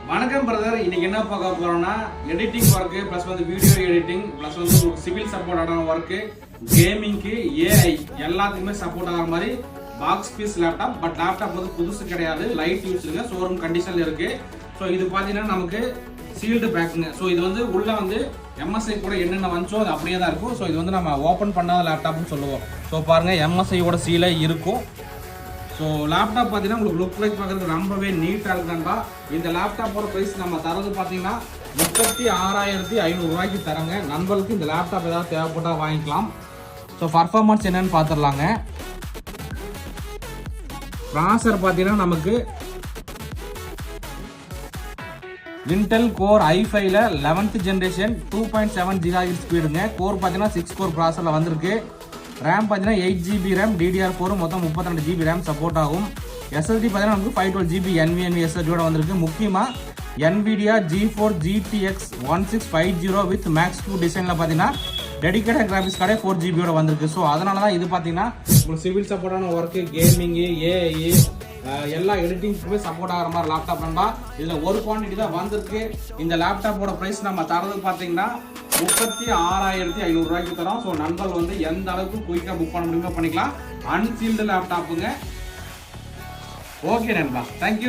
வணக்கம் பிரதர். இன்னைக்கு என்ன பார்க்க போறோம்னா எடிட்டிங் ஒர்க் ப்ளஸ் வந்து வீடியோ எடிட்டிங் ப்ளஸ் வந்து சிவில் சப்போர்ட் ஆன ஒர்க் கேமிங்க்கு ஏஐ எல்லாத்துக்குமே சப்போர்ட் ஆகிற மாதிரி box piece laptop. But laptop வந்து புதுசு கிடையாது, லைட் யூஸ்ங்க, ஷோரூம் கண்டிஷன்ல இருக்கு. ஸோ இது பார்த்தீங்கன்னா நமக்கு சீல்டு பேக்குங்க. ஸோ இது வந்து உள்ள வந்து எம்எஸ்ஐ கூட என்னென்ன வந்துச்சோ அது அப்படியே தான் இருக்கும். ஸோ இது வந்து நம்ம ஓப்பன் பண்ணாத லேப்டாப்னு சொல்லுவோம். ஸோ பாருங்க எம்எஸ்ஐயோட சீலே இருக்கும். ஸோ லேப்டாப் பார்த்தீங்கன்னா உங்களுக்கு லுக் லைக் பார்க்குறதுக்கு ரொம்பவே நீட்டாக இருக்குதான்பா. இந்த லேப்டாப்போட ப்ரைஸ் நம்ம தரது பார்த்தீங்கன்னா 36,500 ரூபாய்க்கு தரங்க. நண்பர்களுக்கு இந்த லேப்டாப் ஏதாவது தேவைப்பட்டால் வாங்கிக்கலாம். ஸோ பர்ஃபார்மன்ஸ் என்னன்னு பார்த்துடலாங்க. ப்ராசர் பார்த்தீங்கன்னா நமக்கு இன்டெல் கோர் i5ல 11th ஜென்ரேஷன் 2.7 GHz ஸ்பீடுங்க. கோர் பார்த்தீங்கன்னா 6 கோர் ப்ராசரில் வந்திருக்கு. ரேம் பார்த்தீங்கன்னா 8 GB ரேம், DDR4 மொத்தம் 32 GB ரேம் சப்போர்ட் ஆகும். SSD பார்த்தீங்கன்னா நமக்கு 512 GB Nvme SSD வந்திருக்கு. முக்கியமாக NVIDIA GeForce GTX 1650 with max 2 டிசைனில் பார்த்தீங்கன்னா டெடிகேட்டட் கிராபிக்ஸ் கார்டே 4 GB வந்திருக்கு. ஸோ அதனால தான் இது பார்த்தீங்கன்னா உங்களுக்கு சிவில் சப்போர்ட்டான ஒர்க்கு, கேமிங்கு, ஏஐ எல்லா எடிட்டிங்க்குமே சப்போர்ட் ஆகிற மாதிரி லேப்டாப் நண்பா. இதில் ஒரு குவான்டிட்டி தான் வந்திருக்கு. இந்த லேப்டாப்போட ப்ரைஸ் நம்ம தரது பார்த்தீங்கன்னா 36,500 ரூபாய்க்கு தரோம். ஸோ நண்பர்கள் வந்து எந்த அளவுக்கு குயிக்காக புக் பண்ண முடியுமோ பண்ணிக்கலாம். அன்சீல்டு லேப்டாப்புங்க. ஓகே நண்பா, தேங்க்யூ.